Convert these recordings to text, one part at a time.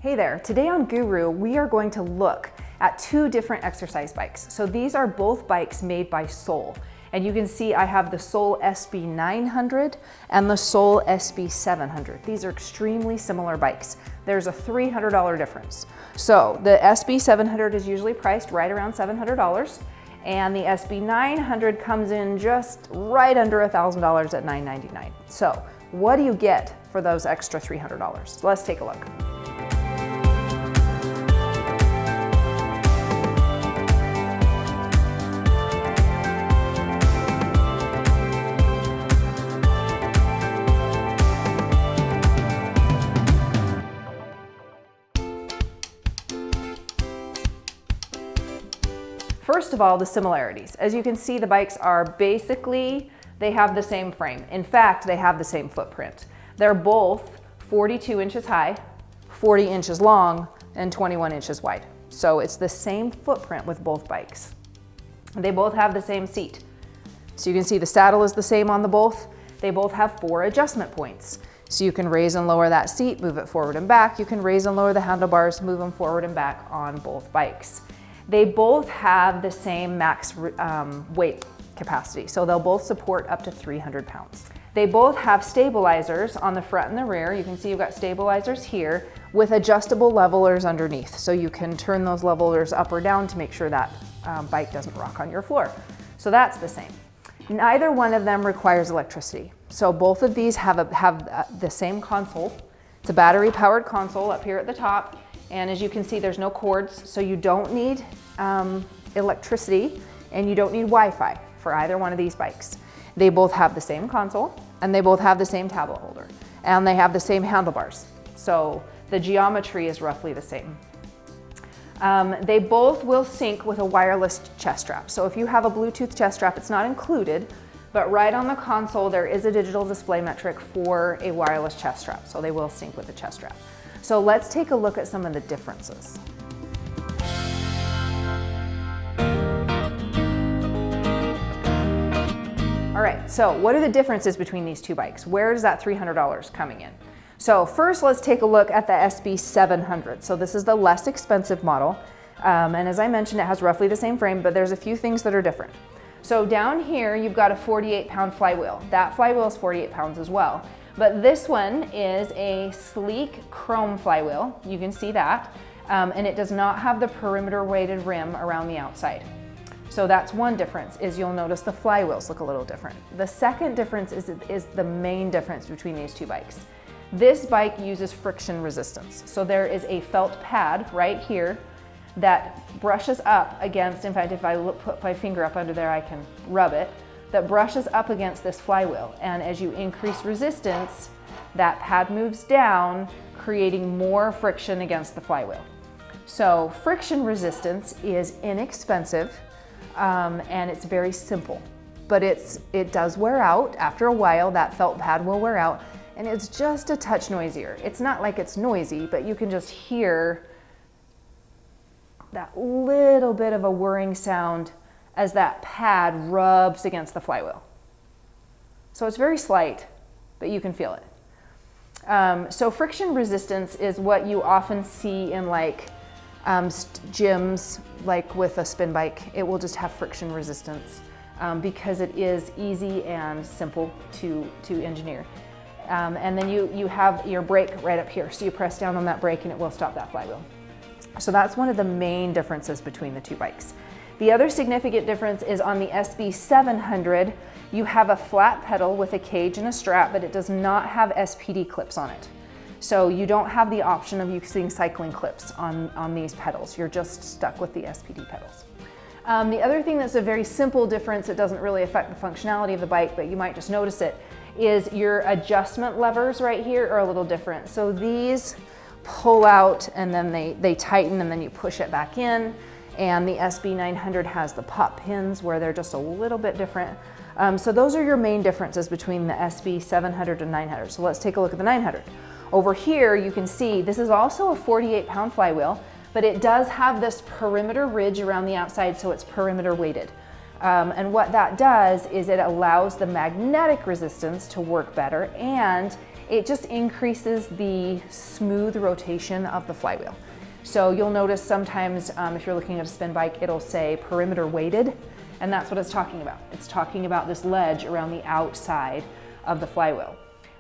Hey there, today on Guru, we are going to look at two different exercise bikes. So these are both bikes made by Soul. And you can see I have the Soul SB900 and the Soul SB700. These are extremely similar bikes. There's a $300 difference. So the SB700 is usually priced right around $700, and the SB900 comes in just right under $1,000 at $999. So what do you get for those extra $300? Let's take a look. First of all, the similarities. As you can see, the bikes are basically, they have the same frame. In fact, they have the same footprint. They're both 42 inches high, 40 inches long, and 21 inches wide. So it's the same footprint with both bikes. They both have the same seat. So you can see the saddle is the same on the both. They both have 4 adjustment points. So you can raise and lower that seat, move it forward and back. You can raise and lower the handlebars, move them forward and back on both bikes. They both have the same max weight capacity, so they'll both support up to 300 pounds. They both have stabilizers on the front and the rear. You can see you've got stabilizers here with adjustable levelers underneath, so you can turn those levelers up or down to make sure that bike doesn't rock on your floor. So that's the same. Neither one of them requires electricity. So both of these have the same console. It's a battery-powered console up here at the top. And as you can see, there's no cords, so you don't need electricity and you don't need Wi-Fi for either one of these bikes. They both have the same console and they both have the same tablet holder and they have the same handlebars. So the geometry is roughly the same. They both will sync with a wireless chest strap. So if you have a Bluetooth chest strap, it's not included, but right on the console, there is a digital display metric for a wireless chest strap. So they will sync with the chest strap. So let's take a look at some of the differences. All right, so what are the differences between these two bikes? Where is that $300 coming in? So first, let's take a look at the SB700. So this is the less expensive model. And as I mentioned, it has roughly the same frame, but there's a few things that are different. So down here, you've got a 48-pound flywheel. That flywheel is 48 pounds as well. But this one is a sleek chrome flywheel. You can see that. And it does not have the perimeter weighted rim around the outside. So that's one difference, is you'll notice the flywheels look a little different. The second difference is the main difference between these two bikes. This bike uses friction resistance. So there is a felt pad right here that brushes up against, in fact, if I put my finger up under there, I can rub it, that brushes up against this flywheel. And as you increase resistance, that pad moves down, creating more friction against the flywheel. So friction resistance is inexpensive and it's very simple, but it does wear out. After a while, that felt pad will wear out and it's just a touch noisier. It's not like it's noisy, but you can just hear that little bit of a whirring sound as that pad rubs against the flywheel. So it's very slight, but you can feel it. So friction resistance is what you often see in like gyms, like with a spin bike. It will just have friction resistance because it is easy and simple to engineer. And then you have your brake right up here. So you press down on that brake and it will stop that flywheel. So that's one of the main differences between the two bikes. The other significant difference is on the SB700, you have a flat pedal with a cage and a strap, but it does not have SPD clips on it. So you don't have the option of using cycling clips on these pedals. You're just stuck with the SPD pedals. The other thing that's a very simple difference, it doesn't really affect the functionality of the bike, but you might just notice it, is your adjustment levers right here are a little different. So these pull out and then they tighten and then you push it back in. And the SB900 has the pop pins where they're just a little bit different. So those are your main differences between the SB700 and 900. So let's take a look at the 900. Over here, you can see this is also a 48-pound flywheel, but it does have this perimeter ridge around the outside, so it's perimeter weighted. And what that does is it allows the magnetic resistance to work better, and it just increases the smooth rotation of the flywheel. So you'll notice sometimes if you're looking at a spin bike, it'll say perimeter weighted, and that's what it's talking about. It's talking about this ledge around the outside of the flywheel.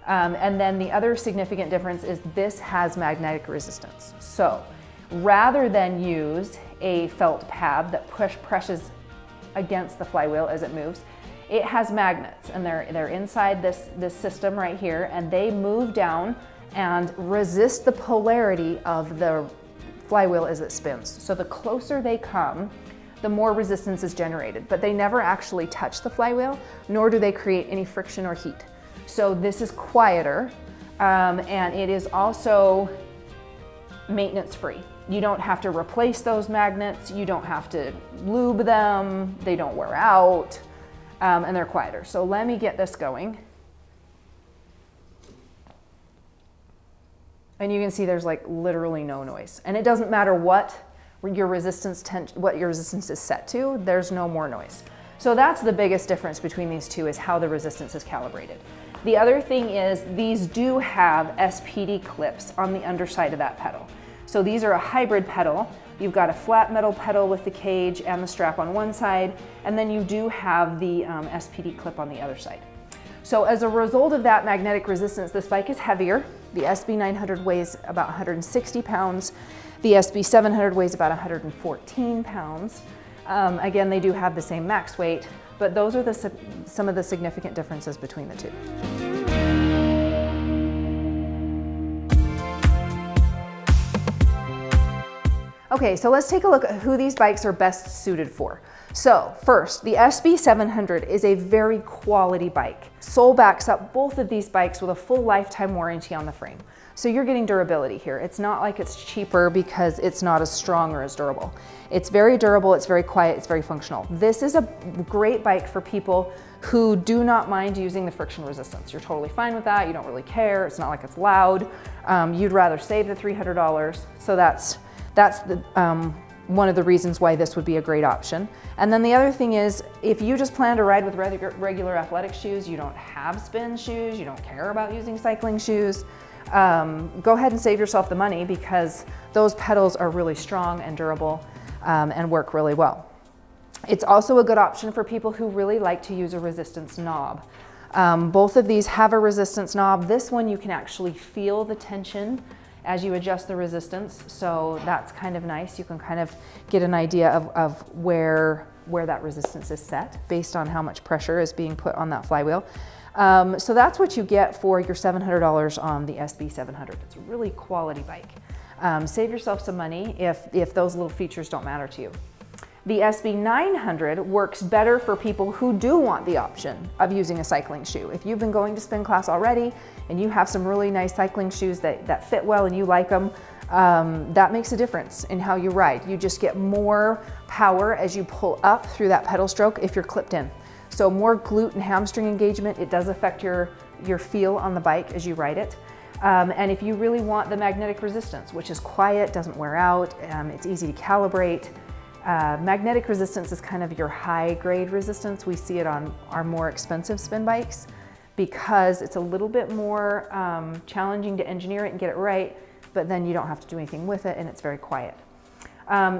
And then the other significant difference is this has magnetic resistance. So rather than use a felt pad that presses against the flywheel as it moves, it has magnets, and they're inside this system right here, and they move down and resist the polarity of the flywheel as it spins. So the closer they come, the more resistance is generated, but they never actually touch the flywheel, nor do they create any friction or heat. So this is quieter, and it is also maintenance free. You don't have to replace those magnets, you don't have to lube them, they don't wear out, and they're quieter. So let me get this going. And you can see there's like literally no noise. And it doesn't matter what your resistance is set to, there's no more noise. So that's the biggest difference between these two, is how the resistance is calibrated. The other thing is these do have SPD clips on the underside of that pedal. So these are a hybrid pedal. You've got a flat metal pedal with the cage and the strap on one side, and then you do have the SPD clip on the other side. So as a result of that magnetic resistance, this bike is heavier. The SB900 weighs about 160 pounds. The SB700 weighs about 114 pounds. Again, they do have the same max weight, but those are some of the significant differences between the two. Okay, so let's take a look at who these bikes are best suited for. So first, the SB700 is a very quality bike. Sole backs up both of these bikes with a full lifetime warranty on the frame. So you're getting durability here. It's not like it's cheaper because it's not as strong or as durable. It's very durable, it's very quiet, it's very functional. This is a great bike for people who do not mind using the friction resistance. You're totally fine with that, you don't really care, it's not like it's loud. You'd rather save the $300, so that's one of the reasons why this would be a great option. And then the other thing is, if you just plan to ride with regular athletic shoes, you don't have spin shoes, you don't care about using cycling shoes, go ahead and save yourself the money, because those pedals are really strong and durable and work really well. It's also a good option for people who really like to use a resistance knob. Both of these have a resistance knob. This one you can actually feel the tension as you adjust the resistance, so that's kind of nice. You can kind of get an idea of where that resistance is set based on how much pressure is being put on that flywheel. So that's what you get for your $700 on the SB700. It's a really quality bike. Save yourself some money if those little features don't matter to you. The SB900 works better for people who do want the option of using a cycling shoe. If you've been going to spin class already and you have some really nice cycling shoes that fit well and you like them, that makes a difference in how you ride. You just get more power as you pull up through that pedal stroke if you're clipped in. So more glute and hamstring engagement. It does affect your feel on the bike as you ride it. And if you really want the magnetic resistance, which is quiet, doesn't wear out, it's easy to calibrate. Magnetic resistance is kind of your high grade resistance. We see it on our more expensive spin bikes because it's a little bit more challenging to engineer it and get it right, but then you don't have to do anything with it and it's very quiet.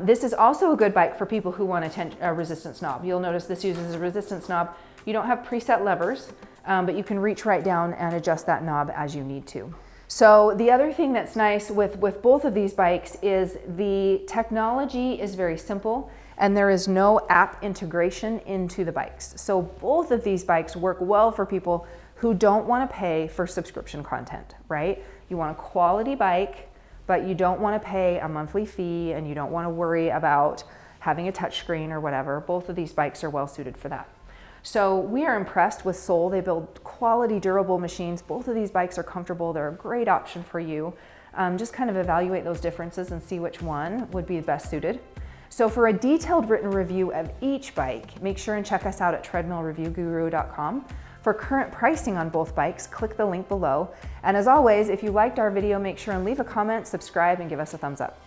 This is also a good bike for people who want a resistance knob. You'll notice this uses a resistance knob. You don't have preset levers, but you can reach right down and adjust that knob as you need to. So the other thing that's nice with both of these bikes is the technology is very simple and there is no app integration into the bikes. So both of these bikes work well for people who don't want to pay for subscription content, right? You want a quality bike, but you don't want to pay a monthly fee and you don't want to worry about having a touchscreen or whatever. Both of these bikes are well suited for that. So we are impressed with Sole. They build quality, durable machines. Both of these bikes are comfortable. They're a great option for you. Just kind of evaluate those differences and see which one would be best suited. So for a detailed written review of each bike, make sure and check us out at treadmillreviewguru.com. For current pricing on both bikes, click the link below. And as always, if you liked our video, make sure and leave a comment, subscribe, and give us a thumbs up.